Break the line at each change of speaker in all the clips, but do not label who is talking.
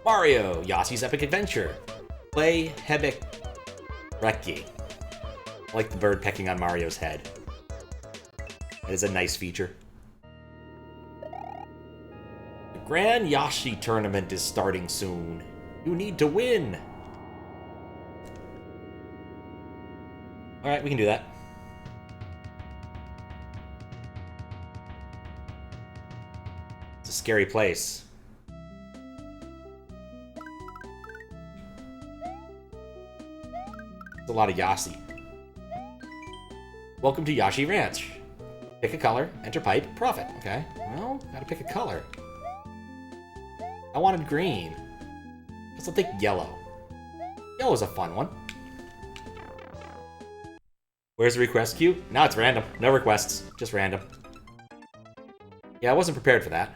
Mario, Yossi's Epic Adventure. Play Hebek Reki. I like the bird pecking on Mario's head. That is a nice feature. The Grand Yoshi Tournament is starting soon. You need to win. Alright, we can do that. It's a scary place. It's a lot of Yoshi. Welcome to Yoshi Ranch. Pick a color, enter pipe, profit. Okay, well, gotta pick a color. I wanted green. Let's take yellow. Yellow's a fun one. Where's the request queue? Now it's random. No requests. Just random. Yeah, I wasn't prepared for that.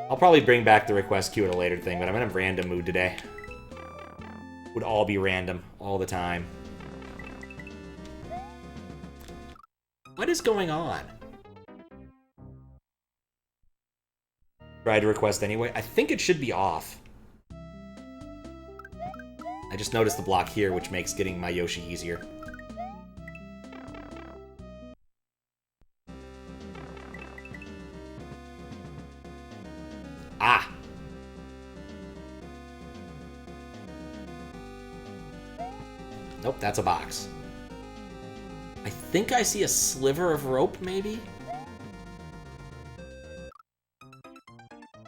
I'll probably bring back the request queue at a later thing, but I'm in a random mood today. Would all be random, all the time. What is going on? Try to request anyway. I think it should be off. I just noticed the block here, which makes getting my Yoshi easier. Ah! Nope, that's a box. I think I see a sliver of rope, maybe?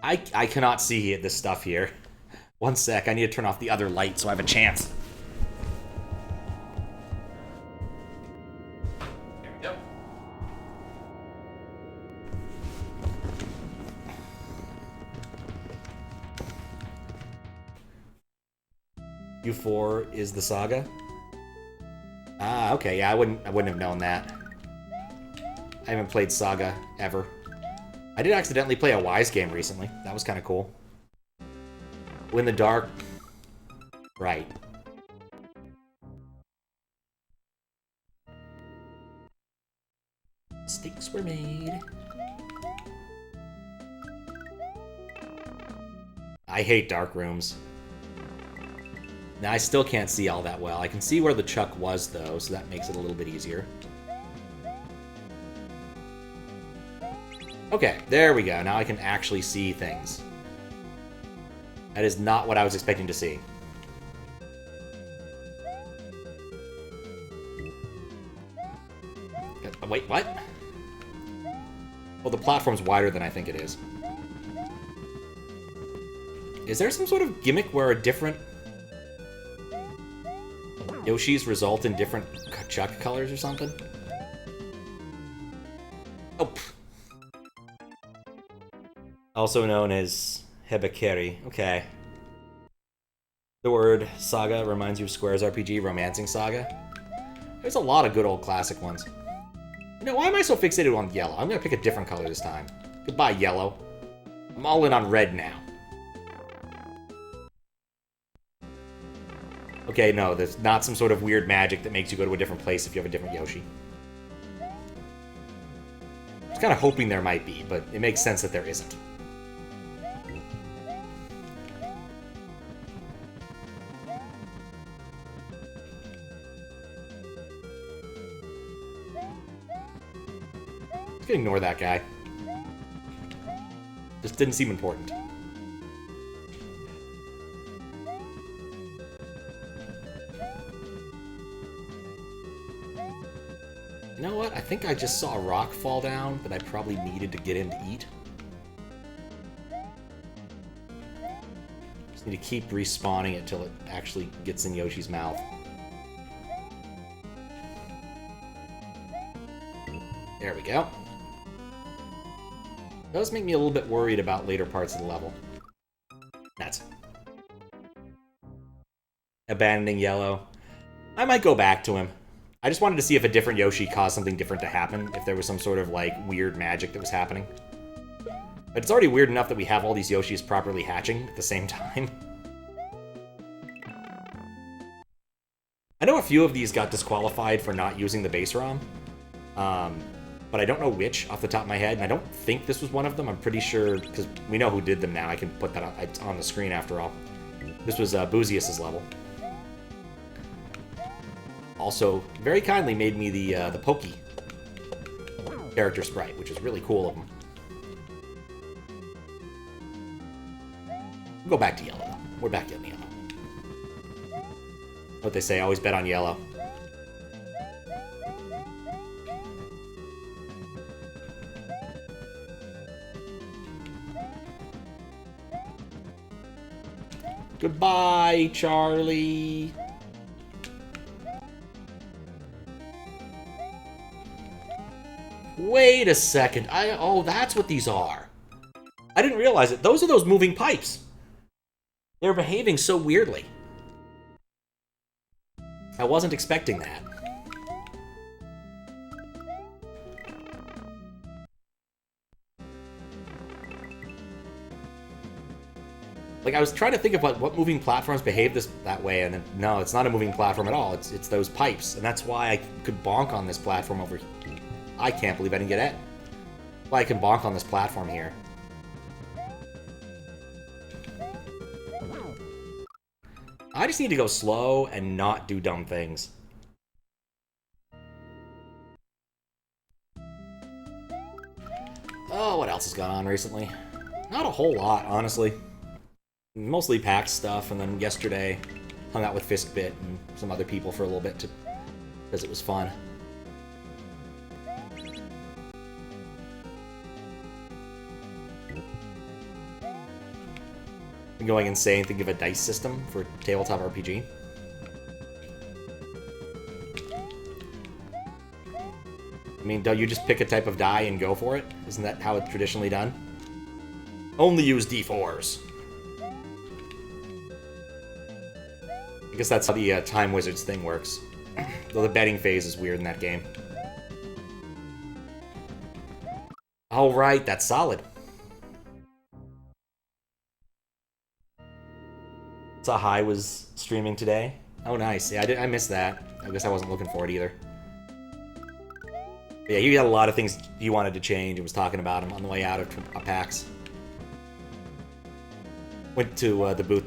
I cannot see this stuff here. One sec, I need to turn off the other light so I have a chance. There we go. U4 is the saga? Ah, okay, yeah, I wouldn't have known that. I haven't played Saga ever. I did accidentally play a Wise game recently. That was kind of cool. When the dark... Right. Mistakes were made. I hate dark rooms. Now, I still can't see all that well. I can see where the chuck was, though, so that makes it a little bit easier. Okay, there we go. Now I can actually see things. That is not what I was expecting to see. Wait, what? Well, the platform's wider than I think it is. Is there some sort of gimmick where a different... Yoshis result in different chuck colors or something? Oh. Also known as Hebekeri. Okay. The word saga reminds you of Square's RPG, Romancing Saga. There's a lot of good old classic ones. You know, why am I so fixated on yellow? I'm gonna pick a different color this time. Goodbye, yellow. I'm all in on red now. Okay, no, there's not some sort of weird magic that makes you go to a different place if you have a different Yoshi. I was kind of hoping there might be, but it makes sense that there isn't. Just gonna ignore that guy. Just didn't seem important. You know what? I think I just saw a rock fall down that I probably needed to get in to eat. Just need to keep respawning it till it actually gets in Yoshi's mouth. There we go. It does make me a little bit worried about later parts of the level. That's abandoning yellow. I might go back to him. I just wanted to see if a different Yoshi caused something different to happen, if there was some sort of, like, weird magic that was happening. But it's already weird enough that we have all these Yoshis properly hatching at the same time. I know a few of these got disqualified for not using the base ROM, but I don't know which off the top of my head, and I don't think this was one of them. I'm pretty sure, because we know who did them now. I can put that on the screen after all. This was Boosius' level. Also, very kindly made me the Pokey character sprite, which is really cool of him. We'll go back to yellow, though. We're back in yellow. What they say, always bet on yellow. Goodbye, Charlie. Wait a second. Oh, that's what these are. I didn't realize it. Those are those moving pipes. They're behaving so weirdly. I wasn't expecting that. Like, I was trying to think of what moving platforms behave that way, and then, no, it's not a moving platform at all. It's those pipes, and that's why I could bonk on this platform over here. I can't believe I didn't get it. Why I can bonk on this platform here. I just need to go slow and not do dumb things. Oh, what else has gone on recently? Not a whole lot, honestly. Mostly PAX stuff, and then yesterday hung out with Fiskbit and some other people for a little bit because it was fun. I'm going insane thinking of a dice system for tabletop RPG. I mean, don't you just pick a type of die and go for it? Isn't that how it's traditionally done? Only use D4s. I guess that's how the Time Wizards thing works. Though the betting phase is weird in that game. All right, that's solid. Saw High was streaming today. Oh, nice. Yeah, I missed that. I guess I wasn't looking for it either. But yeah, you got a lot of things you wanted to change and was talking about them on the way out of PAX. Went to the booth,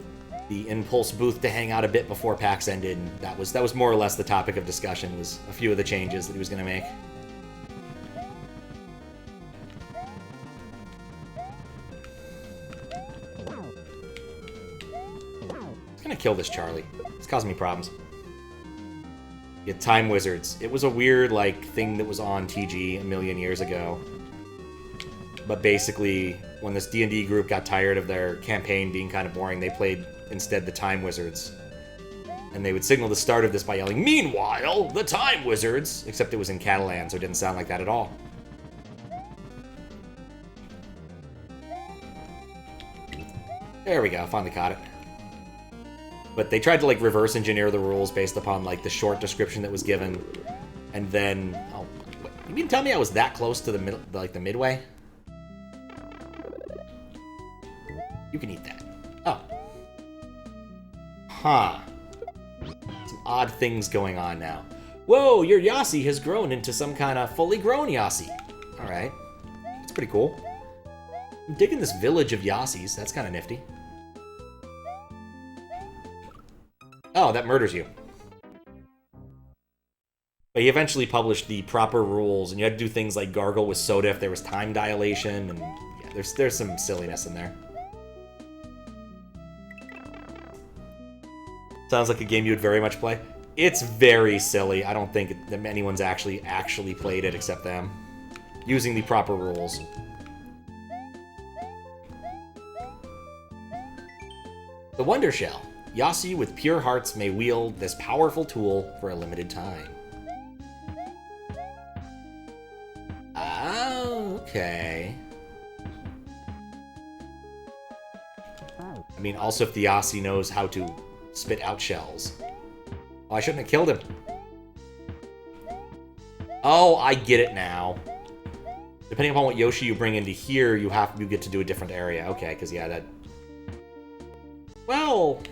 the Impulse booth, to hang out a bit before PAX ended, and that was more or less the topic of discussion, was a few of the changes that he was going to make. I'm going to kill this Charlie. It's causing me problems. Yeah, Time Wizards. It was a weird, like, thing that was on TG a million years ago. But basically, when this D&D group got tired of their campaign being kind of boring, they played instead the Time Wizards. And they would signal the start of this by yelling, "Meanwhile, the Time Wizards!" Except it was in Catalan, so it didn't sound like that at all. There we go, finally caught it. But they tried to, like, reverse engineer the rules based upon, like, the short description that was given. And then... Oh, wait, you mean to tell me I was that close to the middle, like, the midway? You can eat that. Oh. Huh. Some odd things going on now. Whoa, your Yossy has grown into some kind of fully grown Yossy. Alright. That's pretty cool. I'm digging this village of Yossys. That's kind of nifty. Oh, that murders you. But he eventually published the proper rules, and you had to do things like gargle with soda if there was time dilation, and yeah, there's some silliness in there. Sounds like a game you would very much play. It's very silly. I don't think that anyone's actually played it except them. Using the proper rules. The Wonder Shell. Yossy with pure hearts may wield this powerful tool for a limited time. Oh, okay. I mean, also if the Yossy knows how to spit out shells. Oh, I shouldn't have killed him. Oh, I get it now. Depending upon what Yoshi you bring into here, you get to do a different area. Okay, because yeah, that... Well,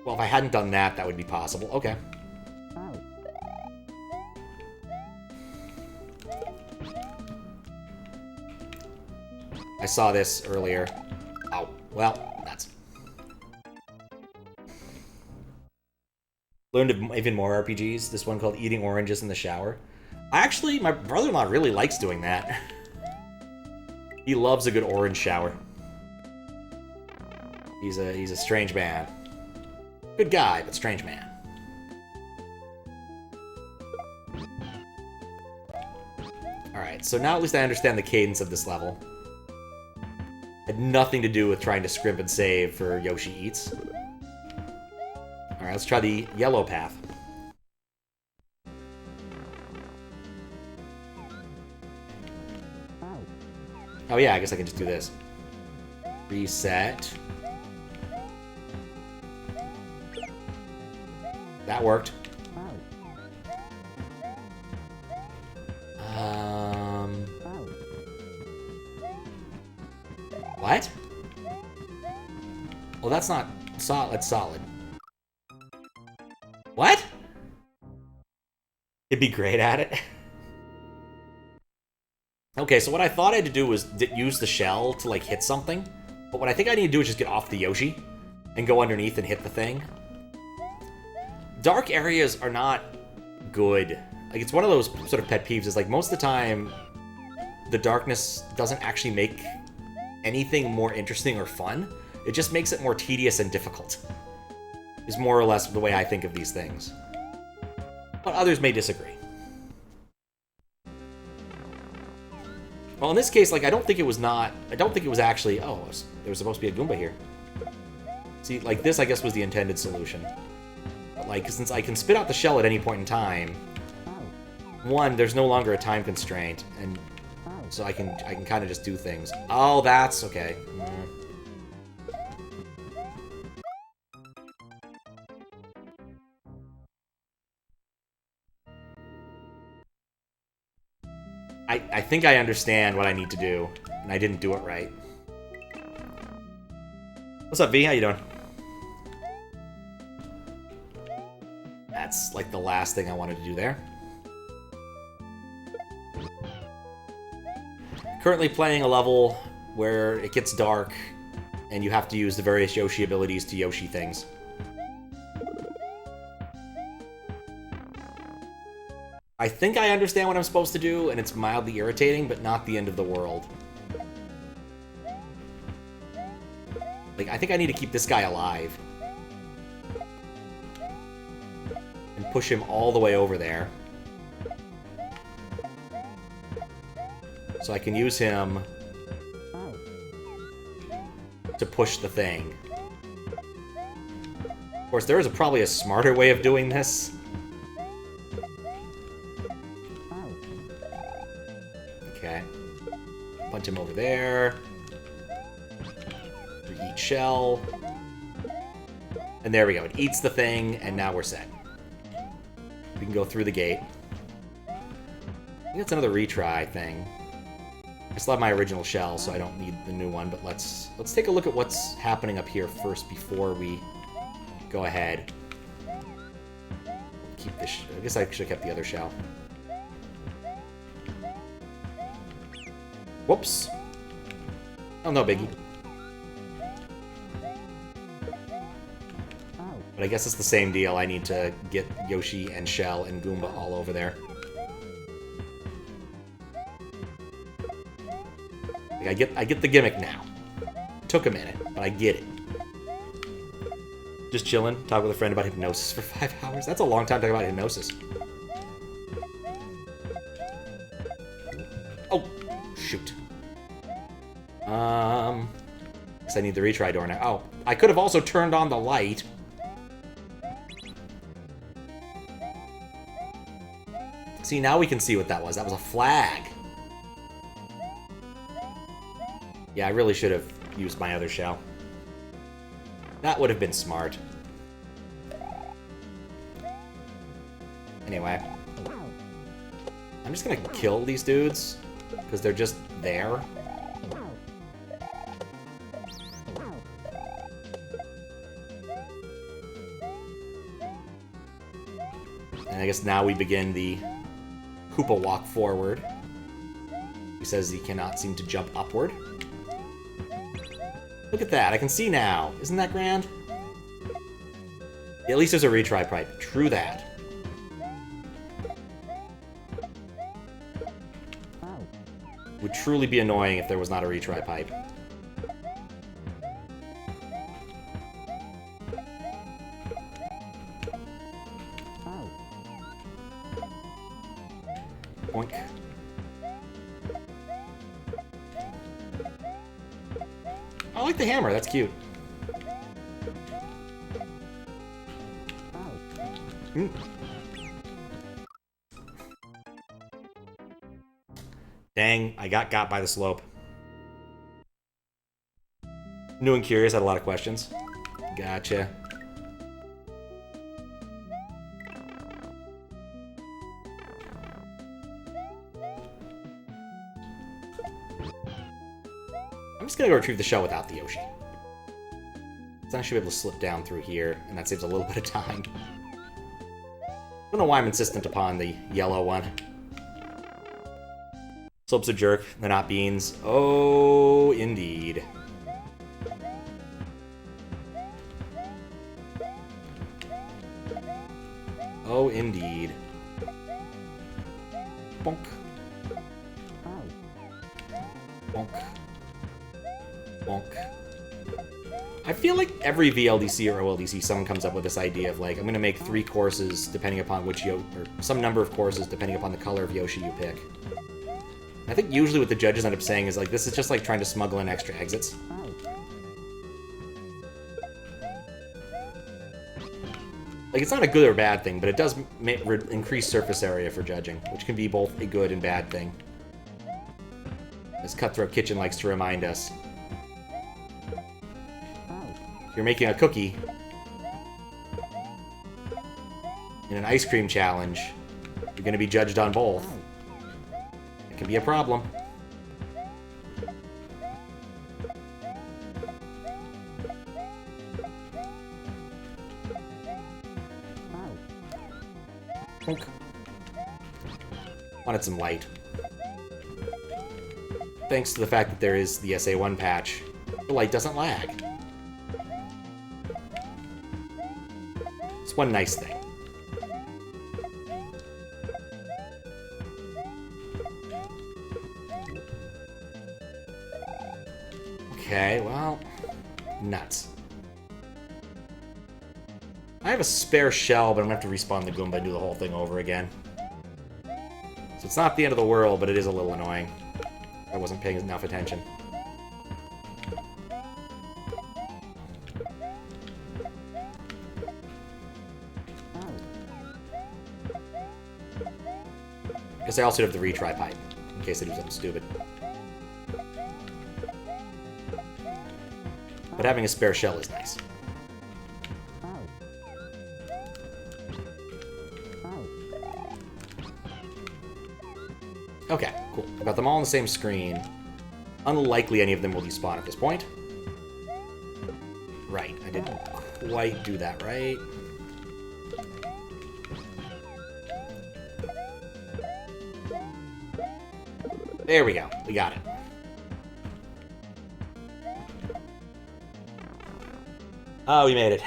Well, if I hadn't done that, that would be possible. Okay. I saw this earlier. Oh, well, that's... Learned even more RPGs. This one called Eating Oranges in the Shower. Actually, my brother-in-law really likes doing that. He loves a good orange shower. He's a strange man. Good guy, but strange man. Alright, so now at least I understand the cadence of this level. Had nothing to do with trying to scrimp and save for Yoshi Eats. Alright, let's try the yellow path. Oh yeah, I guess I can just do this. Reset. That worked. What? Well, that's not solid. That's solid. What? It'd be great at it. Okay, so what I thought I had to do was use the shell to, like, hit something. But what I think I need to do is just get off the Yoshi and go underneath and hit the thing. Dark areas are not good. Like, it's one of those sort of pet peeves. Is like, most of the time, the darkness doesn't actually make anything more interesting or fun. It just makes it more tedious and difficult. Is more or less the way I think of these things. But others may disagree. Well, in this case, like, I don't think it was actually... Oh, there was supposed to be a Goomba here. See, like, this, I guess, was the intended solution. But, like, since I can spit out the shell at any point in time, one, there's no longer a time constraint, and so I can kind of just do things. Oh, that's... okay. I think I understand what I need to do, and I didn't do it right. What's up, V? How you doing? That's, like, the last thing I wanted to do there. Currently playing a level where it gets dark, and you have to use the various Yoshi abilities to Yoshi things. I think I understand what I'm supposed to do, and it's mildly irritating, but not the end of the world. Like, I think I need to keep this guy alive. And push him all the way over there. So I can use him to push the thing. Of course, there is probably a smarter way of doing this. Okay. Punch him over there. Eat shell. And there we go. It eats the thing, and now we're set. We can go through the gate. I think that's another retry thing. I still have my original shell, so I don't need the new one, but let's take a look at what's happening up here first before we go ahead. Keep this... I guess I should have kept the other shell. Whoops. Oh, no biggie. But I guess it's the same deal. I need to get Yoshi and Shell and Goomba all over there. Like, I get the gimmick now. Took a minute, but I get it. Just chilling, talk with a friend about hypnosis for 5 hours. That's a long time talking about hypnosis. Oh, shoot. Guess I need the retry door now. Oh, I could have also turned on the light. See, now we can see what that was. That was a flag. Yeah, I really should have used my other shell. That would have been smart. Anyway. I'm just gonna kill these dudes, because they're just there. And I guess now we begin the Koopa walk forward. He says he cannot seem to jump upward. Look at that, I can see now. Isn't that grand? At least there's a retry pipe. True that. Would truly be annoying if there was not a retry pipe. Boink. I like the hammer, that's cute. Mm. Dang, I got by the slope. New and curious, had a lot of questions. Gotcha. I'm just gonna go retrieve the shell without the Yoshi. Then I should be able to slip down through here, and that saves a little bit of time. I don't know why I'm insistent upon the yellow one. Slope's a jerk, they're not beans. Oh, indeed. Oh, indeed. Bonk. Bonk. Bonk. I feel like every VLDC or OLDC, someone comes up with this idea of like, I'm gonna make 3 courses depending upon which or some number of courses depending upon the color of Yoshi you pick. I think usually what the judges end up saying is like, this is just like trying to smuggle in extra exits. Like, it's not a good or bad thing, but it does increase surface area for judging, which can be both a good and bad thing. As Cutthroat Kitchen likes to remind us. If you're making a cookie in an ice cream challenge, you're going to be judged on both. It can be a problem. Plunk. Wanted some light. Thanks to the fact that there is the SA1 patch, the light doesn't lag. It's one nice thing. Okay, well, nuts. I have a spare shell, but I'm gonna have to respawn the Goomba and do the whole thing over again. So it's not the end of the world, but it is a little annoying. I wasn't paying enough attention. I guess I also have the retry pipe, in case I do something stupid. But having a spare shell is nice. Okay, cool. I've got them all on the same screen. Unlikely any of them will despawn at this point. Right, I didn't quite do that right. There we go. We got it. Oh, we made it.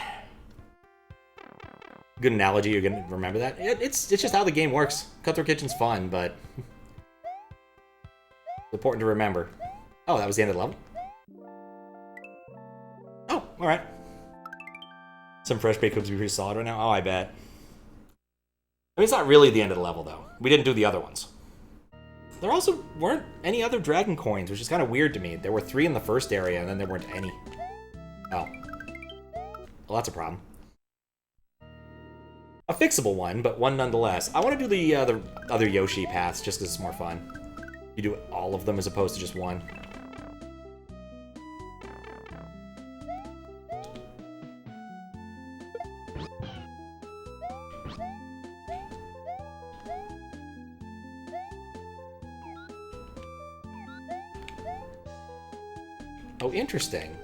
Good analogy. You're gonna remember that. It's just how the game works. Cutthroat Kitchen's fun, but it's important to remember. Oh, that was the end of the level. Oh, all right. Some fresh baked cookies would be pretty solid right now. Oh, I bet. I mean, it's not really the end of the level though. We didn't do the other ones. There also weren't any other dragon coins, which is kind of weird to me. There were 3 in the first area, and then there weren't any. Oh. Well, that's a problem. A fixable one, but one nonetheless. I want to do the other Yoshi paths just because it's more fun. You do all of them as opposed to just one. Oh, interesting.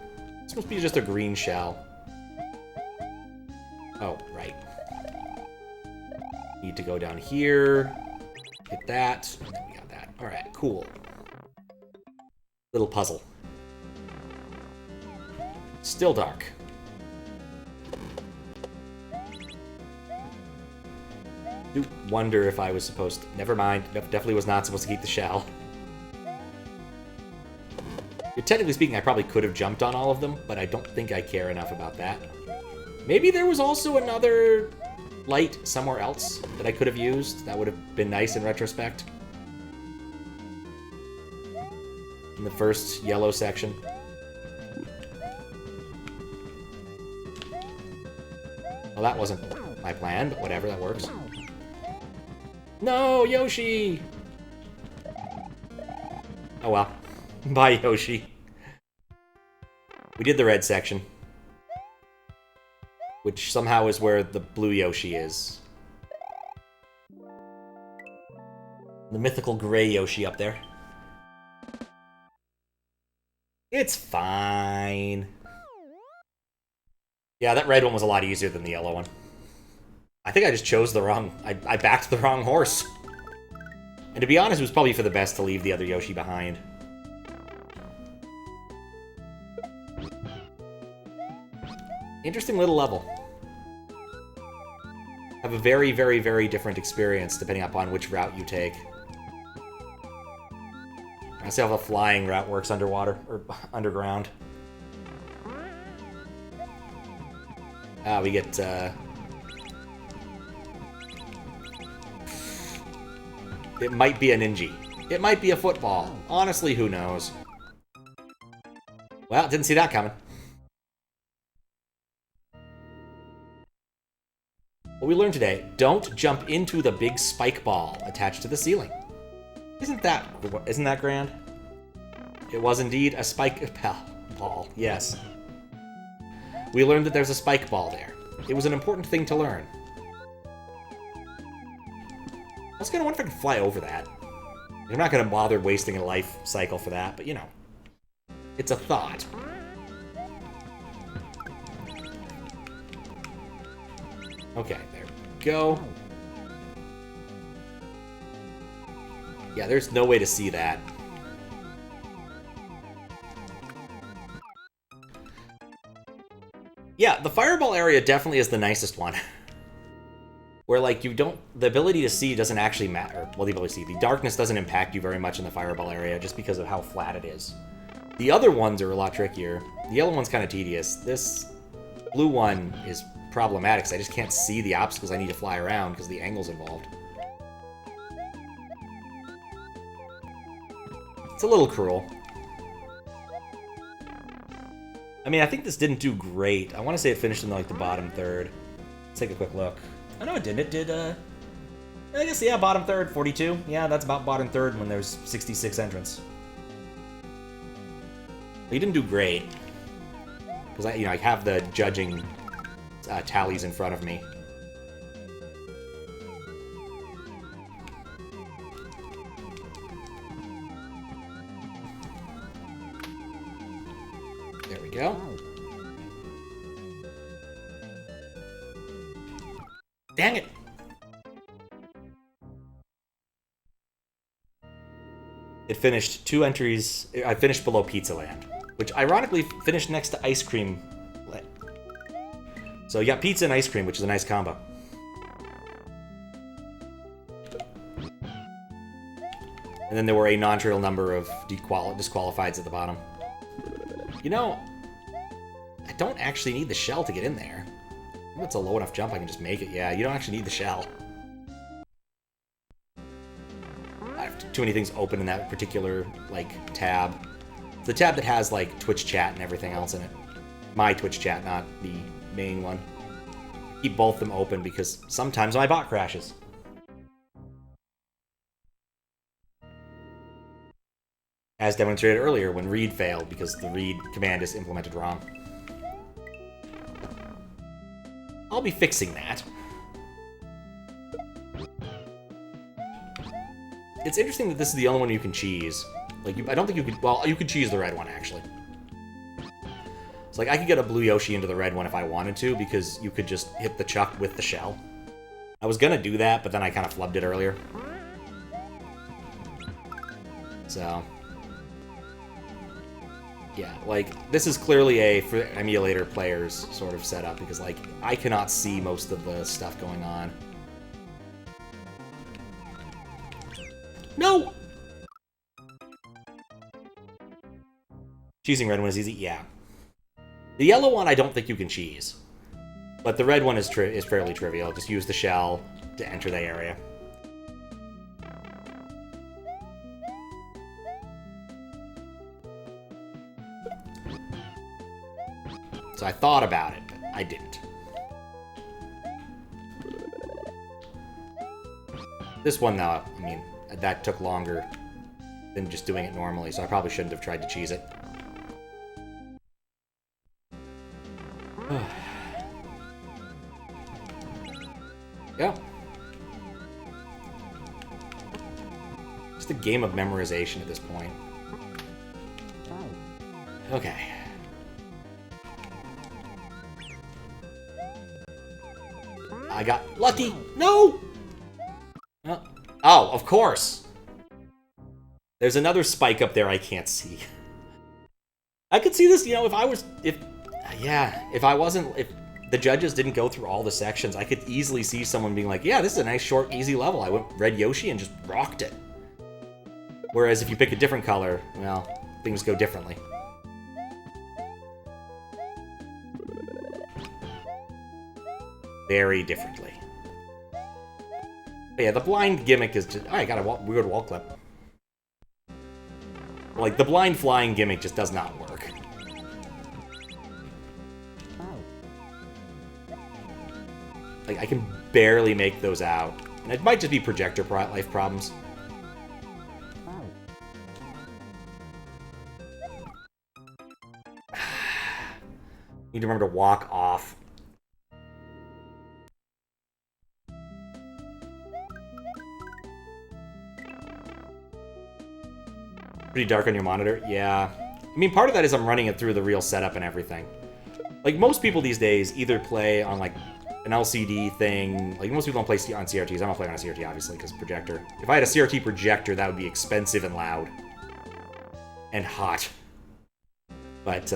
This must be just a green shell. Oh, right. Need to go down here. Hit that. And then we got that. Alright, cool. Little puzzle. Still dark. Do wonder if I was supposed to... Never mind. Definitely was not supposed to keep the shell. Technically speaking, I probably could have jumped on all of them, but I don't think I care enough about that. Maybe there was also another light somewhere else that I could have used. That would have been nice in retrospect. In the first yellow section. Well, that wasn't my plan, but whatever, that works. No, Yoshi! Oh well. Bye, Yoshi. We did the red section. Which somehow is where the blue Yoshi is. The mythical gray Yoshi up there. It's fine. Yeah, that red one was a lot easier than the yellow one. I think I just chose the wrong... I backed the wrong horse. And to be honest, it was probably for the best to leave the other Yoshi behind. Interesting little level. Have a very, very, very different experience depending upon which route you take. I see how the flying route works underwater, or underground. We get, It might be a ninja. It might be a football. Honestly, who knows? Well, didn't see that coming. What we learned today, don't jump into the big spike ball attached to the ceiling. Isn't that grand? It was indeed a spike ball, yes. We learned that there's a spike ball there. It was an important thing to learn. I was gonna wonder if I could fly over that. I'm not gonna bother wasting a life cycle for that, but you know. It's a thought. Okay, there we go. Yeah, there's no way to see that. Yeah, the fireball area definitely is the nicest one. Where, like, you don't... The ability to see doesn't actually matter. Well, the ability to see. The darkness doesn't impact you very much in the fireball area just because of how flat it is. The other ones are a lot trickier. The yellow one's kind of tedious. This blue one is problematic because I just can't see the obstacles I need to fly around because of the angles involved. It's a little cruel. I mean, I think this didn't do great. I want to say it finished in, like, the bottom third. Let's take a quick look. Oh, no, it didn't. It did, I guess, yeah, bottom third, 42. Yeah, that's about bottom third when there's 66 entrants. But he didn't do great. Because, I have the judging tallies in front of me. There we go. Dang it! It finished 2 entries. I finished below Pizza Land, which ironically finished next to Ice Cream. So you got pizza and ice cream, which is a nice combo. And then there were a non-trivial number of disqualifieds at the bottom. You know, I don't actually need the shell to get in there. If it's a low enough jump, I can just make it. Yeah, you don't actually need the shell. I have too many things open in that particular, like, tab. It's the tab that has, like, Twitch chat and everything else in it. My Twitch chat, not the main one. Keep both of them open because sometimes my bot crashes. As demonstrated earlier when read failed because the read command is implemented wrong. I'll be fixing that. It's interesting that this is the only one you can cheese. Like, I don't think you could... Well, you could cheese the red one, actually. So, like, I could get a blue Yoshi into the red one if I wanted to, because you could just hit the chuck with the shell. I was gonna do that, but then I kind of flubbed it earlier. So... yeah, like, this is clearly a, for emulator players, sort of setup, because, like, I cannot see most of the stuff going on. No! Cheesing red one is easy? Yeah. The yellow one I don't think you can cheese. But the red one is fairly trivial. Just use the shell to enter the area. So I thought about it, but I didn't. This one, though, I mean, that took longer than just doing it normally, so I probably shouldn't have tried to cheese it. Yeah. Just a game of memorization at this point. Okay. I got lucky! No! Oh, of course! There's another spike up there I can't see. I could see this, you know, if the judges didn't go through all the sections, I could easily see someone being like, yeah, this is a nice, short, easy level. I went red Yoshi and just rocked it. Whereas if you pick a different color, well, things go differently. Very differently. But yeah, the blind gimmick is just... oh, I got a weird wall clip. Like, the blind flying gimmick just does not work. Like, I can barely make those out. And it might just be projector life problems. Need to remember to walk off. Pretty dark on your monitor? Yeah. I mean, part of that is I'm running it through the real setup and everything. Like, most people these days either play on, like, an LCD thing. Like, most people don't play on CRTs. I'm not playing on a CRT, obviously, because projector. If I had a CRT projector, that would be expensive and loud. And hot. But,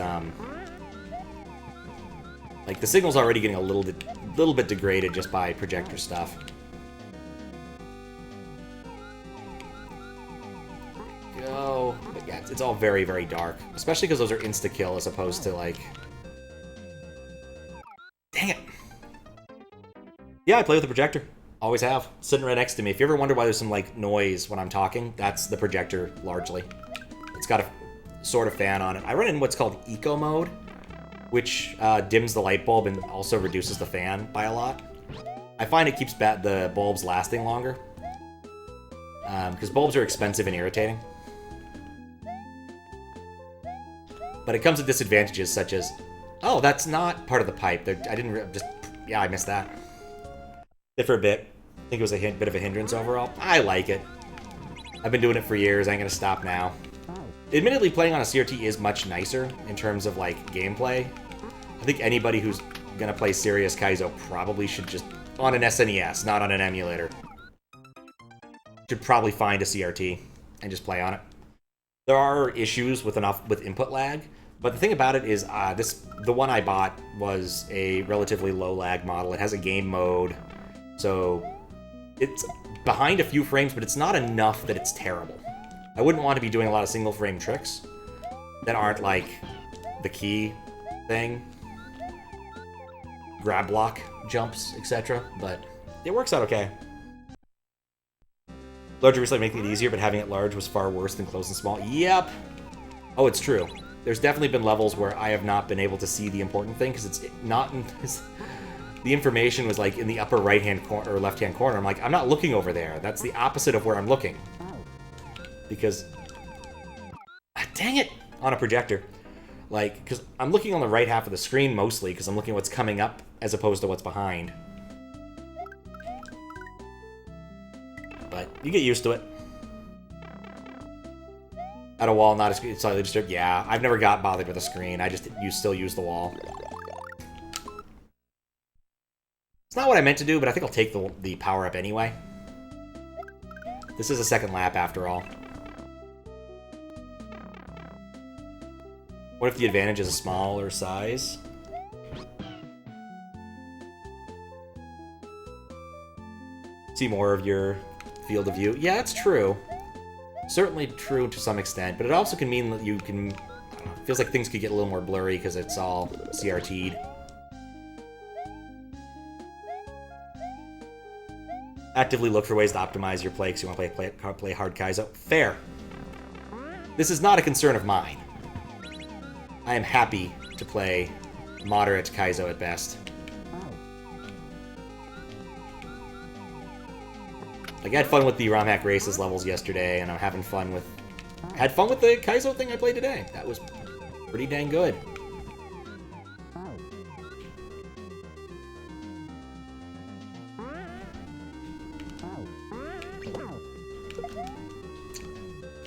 like, the signal's already getting a little bit degraded just by projector stuff. Go. But yeah, it's all very, very dark. Especially because those are insta-kill as opposed to, like... dang it! Yeah, I play with the projector. Always have. Sitting right next to me. If you ever wonder why there's some, like, noise when I'm talking, that's the projector, largely. It's got a sort of fan on it. I run in what's called eco mode, which dims the light bulb and also reduces the fan by a lot. I find it keeps the bulbs lasting longer. Because bulbs are expensive and irritating. But it comes with disadvantages such as, oh, that's not part of the pipe. Yeah, I missed that. Did for a bit. I think it was a bit of a hindrance overall. I like it. I've been doing it for years. I ain't gonna stop now. Admittedly, playing on a CRT is much nicer in terms of, like, gameplay. I think anybody who's gonna play serious Kaizo probably should just... on an SNES, not on an emulator. Should probably find a CRT and just play on it. There are issues with input lag, but the thing about it is the one I bought was a relatively low lag model. It has a game mode, so it's behind a few frames, but it's not enough that it's terrible. I wouldn't want to be doing a lot of single frame tricks that aren't like the key thing, grab block jumps, etc. But it works out okay. Larger recently making it easier, but having it large was far worse than close and small. Yep. Oh, it's true. There's definitely been levels where I have not been able to see the important thing because it's not in the information was like in the upper right-hand corner or left-hand corner. I'm like, I'm not looking over there. That's the opposite of where I'm looking. Because, dang it, on a projector. Like, because I'm looking on the right half of the screen mostly because I'm looking at what's coming up as opposed to what's behind. But you get used to it. At a wall, not a screen, slightly disturbed. Yeah, I've never got bothered with a screen. I just still use the wall. It's not what I meant to do, but I think I'll take the power-up anyway. This is a second lap, after all. What if the advantage is a smaller size? See more of your field of view. Yeah, that's true. Certainly true to some extent, but it also can mean that you can... I don't know, it feels like things could get a little more blurry because it's all CRT'd. Actively look for ways to optimize your play because you want to play hard Kaizo. Fair. This is not a concern of mine. I am happy to play moderate Kaizo at best. Like, I had fun with the ROM Hack Races levels yesterday, and I'm having fun with... had fun with the Kaizo thing I played today. That was pretty dang good.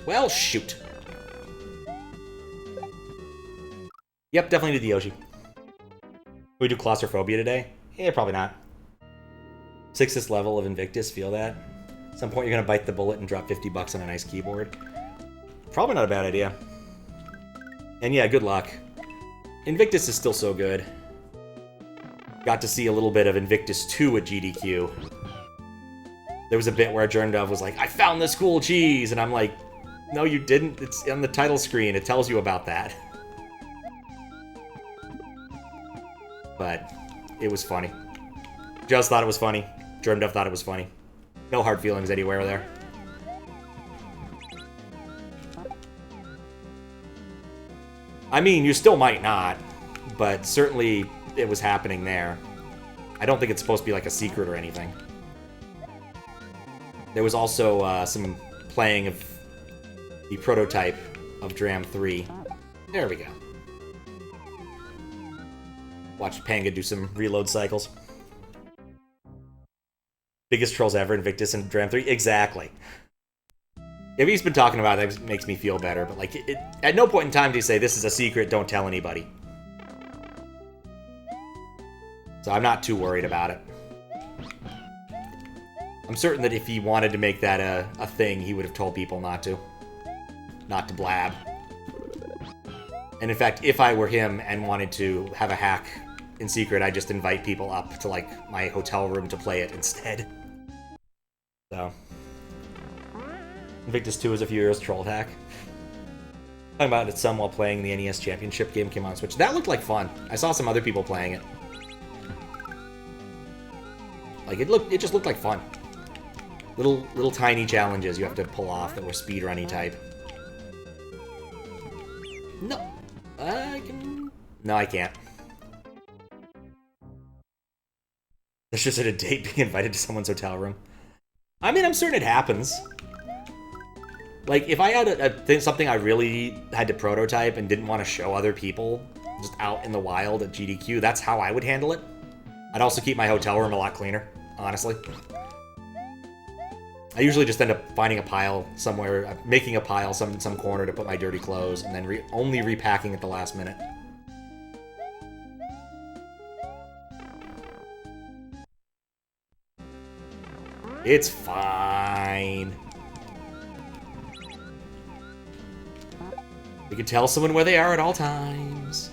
Well, shoot. Yep, definitely do the Yoshi. Will we do claustrophobia today? Yeah, probably not. 6th level of Invictus, feel that? At some point you're gonna bite the bullet and drop 50 bucks on a nice keyboard. Probably not a bad idea. And yeah, good luck. Invictus is still so good. Got to see a little bit of Invictus 2 at GDQ. There was a bit where Germdov was like, I found this cool cheese! And I'm like, no, you didn't. It's on the title screen. It tells you about that. But it was funny. Just thought it was funny. Germdov thought it was funny. No hard feelings anywhere there. I mean, you still might not, but certainly it was happening there. I don't think it's supposed to be like a secret or anything. There was also some playing of the prototype of Dram 3. There we go. Watch Panga do some reload cycles. Biggest trolls ever, Invictus and Dram 3? Exactly. If he's been talking about it, that makes me feel better, but like, at no point in time do you say, this is a secret, don't tell anybody. So I'm not too worried about it. I'm certain that if he wanted to make that a thing, he would have told people not to. Not to blab. And in fact, if I were him and wanted to have a hack in secret, I'd just invite people up to, like, my hotel room to play it instead. So. Invictus 2 is a few years trolled hack. Talking about it some while playing the NES Championship game came on Switch. That looked like fun. I saw some other people playing it. Like, it just looked like fun. Little tiny challenges you have to pull off that were speedrunny type. No. I can... No, I can't. It's just at a date being invited to someone's hotel room. I mean, I'm certain it happens. Like, if I had something I really had to prototype and didn't want to show other people, just out in the wild at GDQ, that's how I would handle it. I'd also keep my hotel room a lot cleaner, honestly. I usually just end up finding a pile somewhere, making a pile some corner to put my dirty clothes, and then only repacking at the last minute. It's fine. We can tell someone where they are at all times.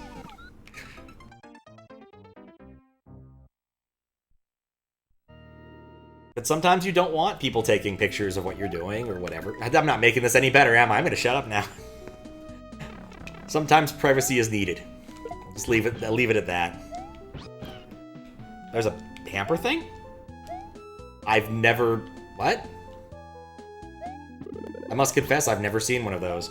But sometimes you don't want people taking pictures of what you're doing or whatever. I'm not making this any better, am I? I'm gonna shut up now. Sometimes privacy is needed. Just leave it at that. There's a hamper thing? I've never... What? I must confess, I've never seen one of those.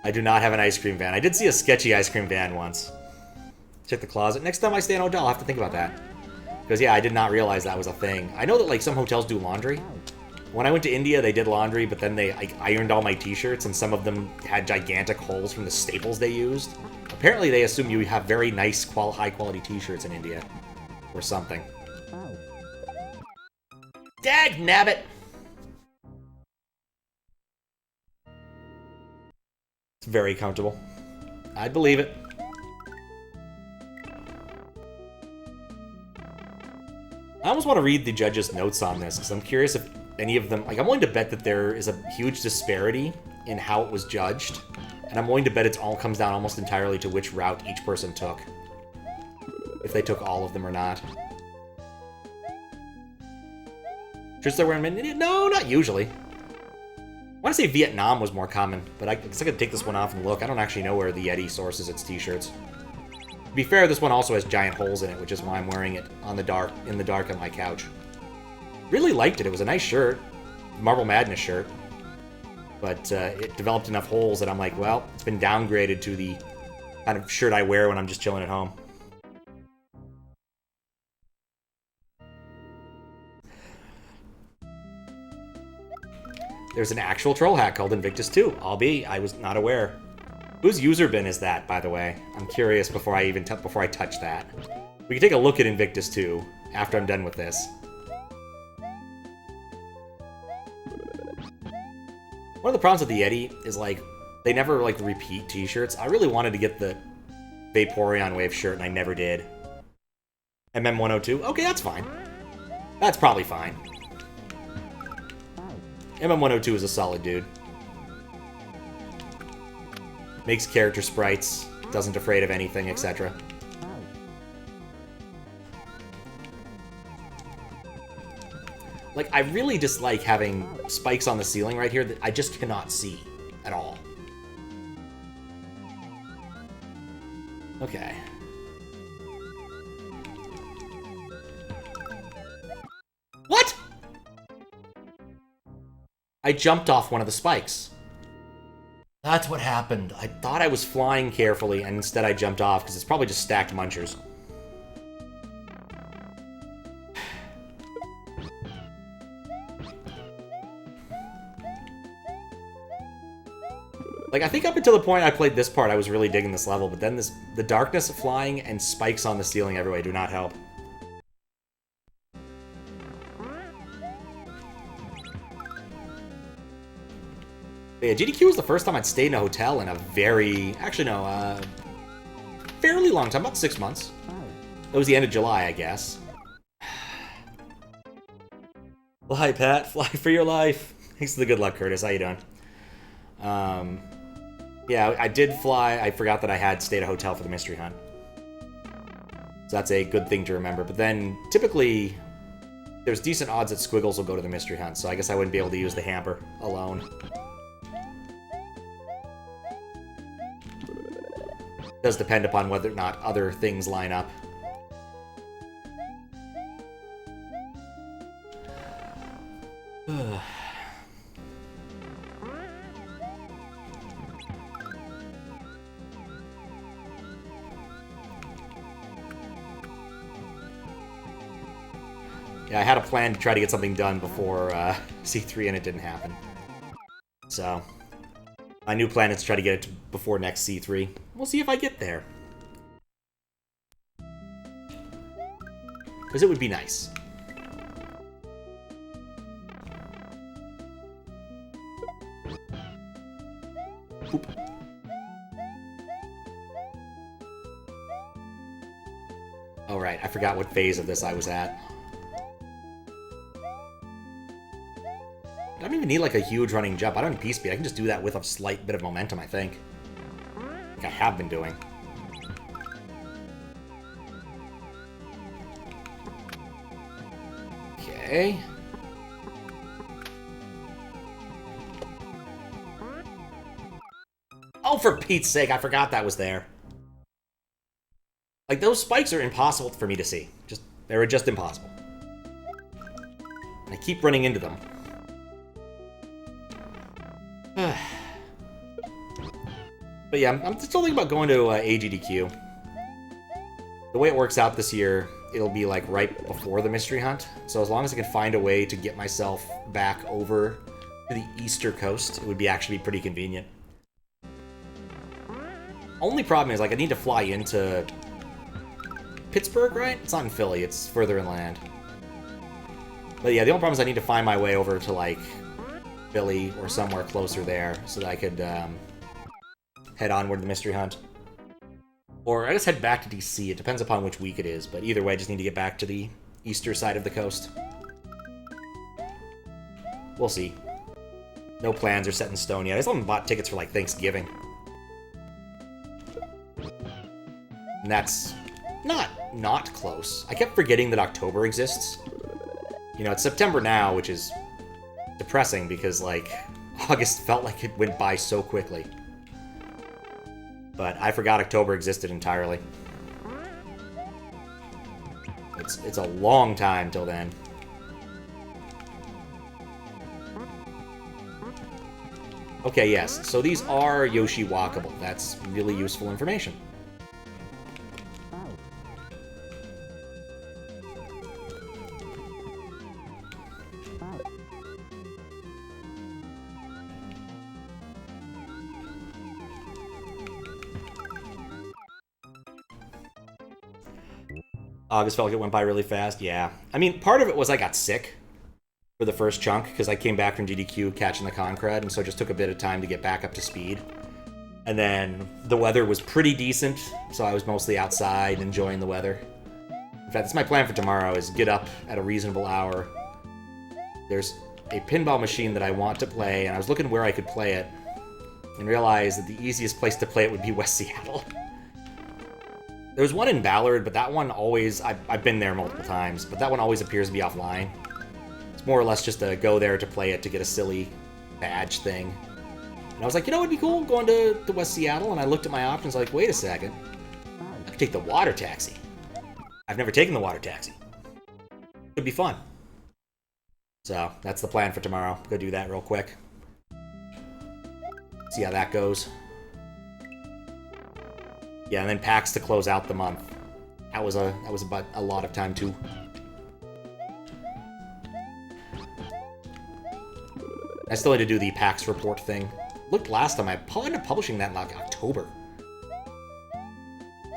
I do not have an ice cream van. I did see a sketchy ice cream van once. Check the closet. Next time I stay in a hotel, I'll have to think about that. Because, yeah, I did not realize that was a thing. I know that, like, some hotels do laundry. When I went to India, they did laundry, but then they ironed all my t-shirts, and some of them had gigantic holes from the staples they used. Apparently, they assume you have very nice, high-quality t-shirts in India. Or something. Dagnabbit! It's very comfortable. I'd believe it. almost want to read the judges' notes on this, because I'm curious if any of them... Like, I'm willing to bet that there is a huge disparity in how it was judged, and I'm willing to bet it all comes down almost entirely to which route each person took. If they took all of them or not. Just that we're in... No, not usually. I want to say Vietnam was more common, but I guess I could take this one off and look. I don't actually know where the Yeti sources its t-shirts. To be fair, this one also has giant holes in it, which is why I'm wearing it in the dark on my couch. Really liked it. It was a nice shirt. Marble Madness shirt. But it developed enough holes that I'm like, well, it's been downgraded to the kind of shirt I wear when I'm just chilling at home. There's an actual troll hack called Invictus 2. I was not aware. Whose user bin is that, by the way? I'm curious before I touch that. We can take a look at Invictus 2 after I'm done with this. One of the problems with the Yeti is, like, they never, like, repeat t-shirts. I really wanted to get the Vaporeon Wave shirt, and I never did. MM102? Okay, that's fine. That's probably fine. MM102 is a solid dude. Makes character sprites, doesn't afraid of anything, etc. Like, I really dislike having spikes on the ceiling right here that I just cannot see at all. Okay. What?! I jumped off one of the spikes. That's what happened. I thought I was flying carefully, and instead I jumped off, because it's probably just stacked munchers. Like, I think up until the point I played this part, I was really digging this level, but then the darkness of flying and spikes on the ceiling everywhere do not help. Yeah, GDQ was the first time I'd stayed in a hotel in a fairly long time, about 6 months. It was the end of July, I guess. Fly, Pat, fly for your life. Thanks for the good luck, Curtis. How you doing? Yeah, I did fly. I forgot that I had stayed at a hotel for the mystery hunt. So that's a good thing to remember. But then, typically, there's decent odds that Squiggles will go to the mystery hunt, so I guess I wouldn't be able to use the hamper alone. Does depend upon whether or not other things line up. Yeah, I had a plan to try to get something done before C3 and it didn't happen. So, my new plan is to try to get it before next C3. We'll see if I get there. Because it would be nice. Oop. Oh, right. I forgot what phase of this I was at. I don't even need, like, a huge running jump. I don't need P speed. I can just do that with a slight bit of momentum, I think. Like I have been doing. Okay. Oh, for Pete's sake, I forgot that was there. Like, those spikes are impossible for me to see. They were just impossible. And I keep running into them. But yeah, I'm still thinking about going to AGDQ. The way it works out this year, it'll be like right before the mystery hunt. So as long as I can find a way to get myself back over to the Easter Coast, it would be actually pretty convenient. Only problem is, like, I need to fly into Pittsburgh, right? It's not in Philly, it's further inland. But yeah, the only problem is I need to find my way over to, like, Philly or somewhere closer there so that I could head onward to the mystery hunt. Or I just head back to DC. It depends upon which week it is, but either way, I just need to get back to the eastern side of the coast. We'll see. No plans are set in stone yet. I still haven't bought tickets for, like, Thanksgiving. And that's not close. I kept forgetting that October exists. You know, it's September now, which is depressing because, like, August felt like it went by so quickly. But I forgot October existed entirely. It's a long time till then. Okay, yes. So these are Yoshi walkable. That's really useful information. August felt like it went by really fast. Yeah. I mean, part of it was I got sick for the first chunk because I came back from GDQ catching the Concred, and so it just took a bit of time to get back up to speed. And then the weather was pretty decent, so I was mostly outside enjoying the weather. In fact, that's my plan for tomorrow, is get up at a reasonable hour. There's a pinball machine that I want to play, and I was looking where I could play it, and realized that the easiest place to play it would be West Seattle. There's one in Ballard, but that one always... I've been there multiple times, but that one always appears to be offline. It's more or less just to go there to play it to get a silly badge thing. And I was like, you know what would be cool? Going to West Seattle, and I looked at my options like, wait a second. I could take the water taxi. I've never taken the water taxi. Could be fun. So, that's the plan for tomorrow. Go do that real quick. See how that goes. Yeah, and then PAX to close out the month. That was about a lot of time too. I still need to do the PAX report thing. Looked last time, I ended up publishing that in like October.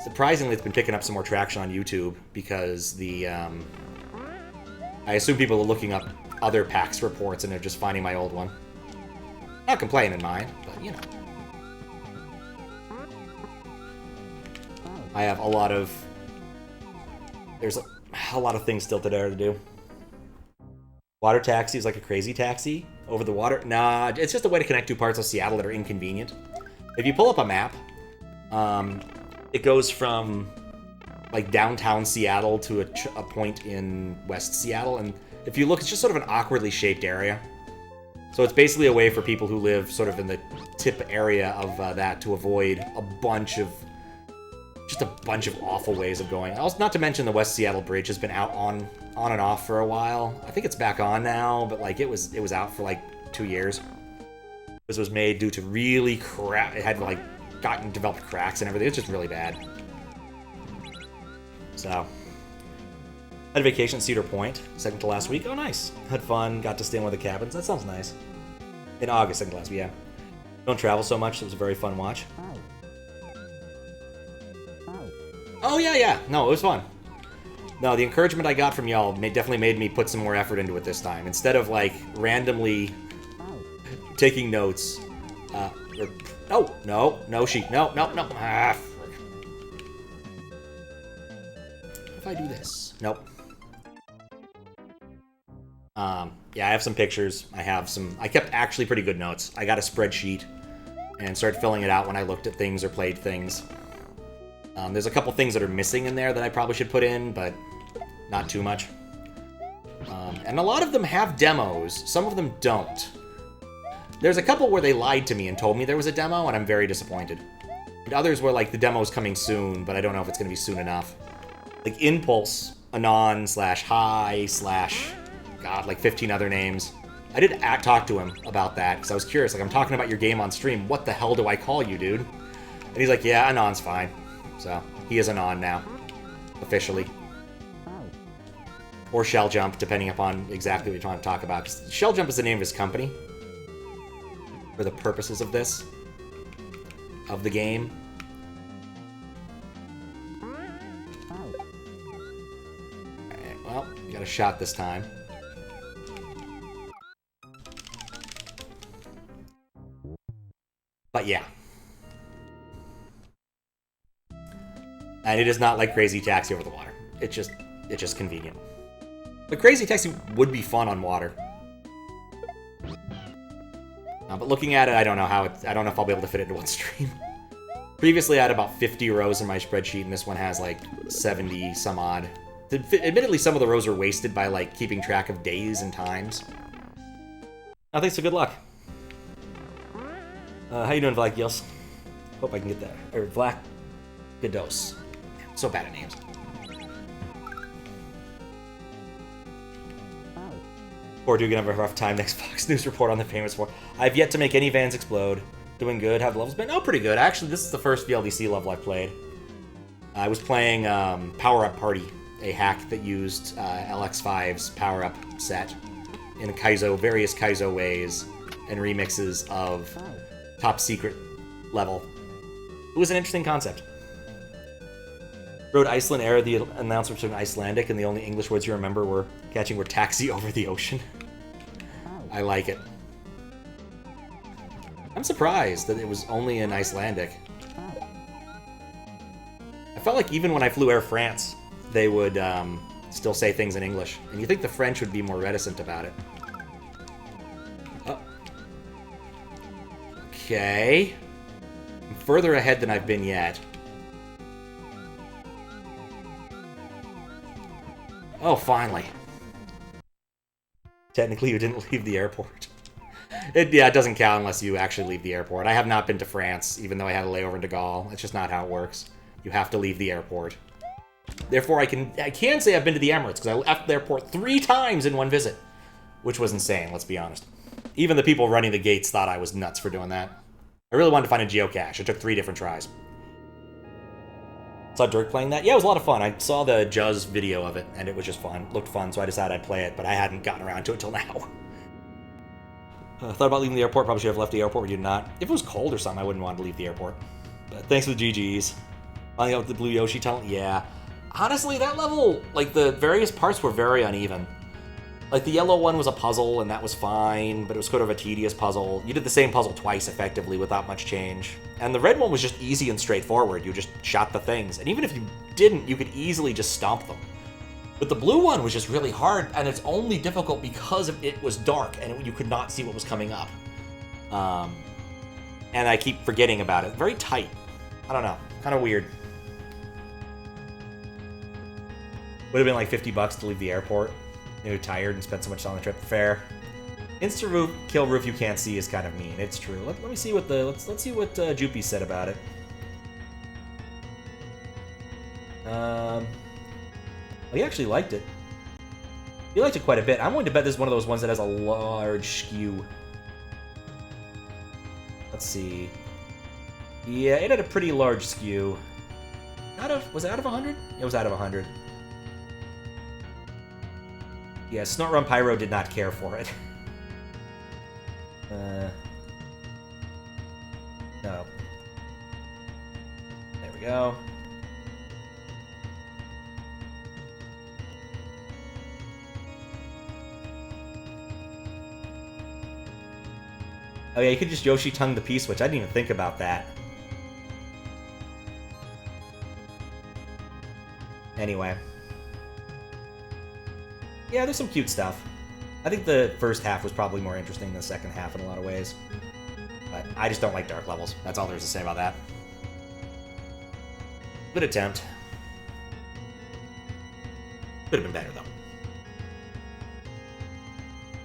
Surprisingly, it's been picking up some more traction on YouTube because the I assume people are looking up other PAX reports and they're just finding my old one. Not complaining, mind, but you know. I have a lot of... There's a lot of things still there to do. Water taxi is like a crazy taxi over the water. Nah, it's just a way to connect two parts of Seattle that are inconvenient. If you pull up a map, it goes from like downtown Seattle to a point in West Seattle, and if you look, it's just sort of an awkwardly shaped area. So it's basically a way for people who live sort of in the tip area of that to avoid a bunch of awful ways of going. Also, not to mention the West Seattle Bridge has been out on and off for a while. I think it's back on now, but like it was out for like 2 years. This was made due to really crap. It had like developed cracks and everything. It's just really bad. So, had a vacation at Cedar Point, second to last week. Oh, nice. Had fun. Got to stay in one of the cabins. That sounds nice. In August, second to last week. Yeah. Don't travel so much. So it was a very fun watch. Oh, yeah. No, it was fun. No, the encouragement I got from y'all definitely made me put some more effort into it this time. Instead of, like, randomly taking notes. No. Ah, frick. If I do this? Nope. Yeah, I have some pictures. I kept actually pretty good notes. I got a spreadsheet and started filling it out when I looked at things or played things. There's a couple things that are missing in there that I probably should put in, but not too much. And a lot of them have demos. Some of them don't. There's a couple where they lied to me and told me there was a demo, and I'm very disappointed. And others were like, the demo's coming soon, but I don't know if it's going to be soon enough. Like Impulse, Anon, /Hi, God, like 15 other names. I did talk to him about that, because I was curious. Like, I'm talking about your game on stream. What the hell do I call you, dude? And he's like, yeah, Anon's fine. So, he is Anon now. Officially. Or Shell Jump, depending upon exactly what you're trying to talk about. Shell Jump is the name of his company. For the purposes of this. Of the game. Alright, well, you got a shot this time. But yeah. And it is not like Crazy Taxi over the water. It's just convenient. The Crazy Taxi would be fun on water. But looking at it, I don't know how I don't know if I'll be able to fit it into one stream. Previously, I had about 50 rows in my spreadsheet, and this one has like 70 some odd. Admittedly, some of the rows are wasted by like keeping track of days and times. Oh, thanks, so good luck. How you doing, Vlakios? Hope I can get that. Or Vlakidos. So bad at names. Or do you have a rough time? Next Fox News report on the famous war. I've yet to make any vans explode. Doing good. How the levels been? Oh, pretty good. Actually, this is the first VLDC level I've played. I was playing Power Up Party, a hack that used LX5's Power Up set in various Kaizo ways and remixes of Top Secret level. It was an interesting concept. Rode Iceland Air, the announcers were Icelandic, and the only English words you remember were taxi over the ocean. I like it. I'm surprised that it was only in Icelandic. I felt like even when I flew Air France, they would still say things in English. And you think the French would be more reticent about it. Oh. Okay. I'm further ahead than I've been yet. Oh, finally. Technically, you didn't leave the airport. It doesn't count unless you actually leave the airport. I have not been to France, even though I had a layover in De Gaulle. It's just not how it works. You have to leave the airport. Therefore, I can say I've been to the Emirates, because I left the airport 3 times in one visit. Which was insane, let's be honest. Even the people running the gates thought I was nuts for doing that. I really wanted to find a geocache. It took 3 different tries. Saw Dirk playing that? Yeah, it was a lot of fun. I saw the Juz video of it, and it was just fun. It looked fun, so I decided I'd play it, but I hadn't gotten around to it till now. Thought about leaving the airport. Probably should have left the airport, but did not. If it was cold or something, I wouldn't want to leave the airport. But thanks for the GGs. Finding out the Blue Yoshi tunnel? Yeah. Honestly, that level, like, the various parts were very uneven. Like, the yellow one was a puzzle, and that was fine, but it was sort of a tedious puzzle. You did the same puzzle twice, effectively, without much change. And the red one was just easy and straightforward. You just shot the things. And even if you didn't, you could easily just stomp them. But the blue one was just really hard, and it's only difficult because it was dark, and you could not see what was coming up. And I keep forgetting about it. Very tight. I don't know. Kind of weird. Would have been like $50 to leave the airport. You're tired and spent so much time on the trip. Fair. Insta kill roof you can't see is kind of mean. It's true. Let me see what let's see what Joopy said about it. He actually liked it. He liked it quite a bit. I'm willing to bet this is one of those ones that has a large skew. Let's see. Yeah, it had a pretty large skew. Was it out of 100? It was out of 100. Yeah, Snort Run Pyro did not care for it. No. There we go. Oh yeah, you could just Yoshi tongue the P-switch. I didn't even think about that. Anyway. Yeah, there's some cute stuff. I think the first half was probably more interesting than the second half in a lot of ways. But I just don't like dark levels. That's all there is to say about that. Good attempt. Could have been better, though.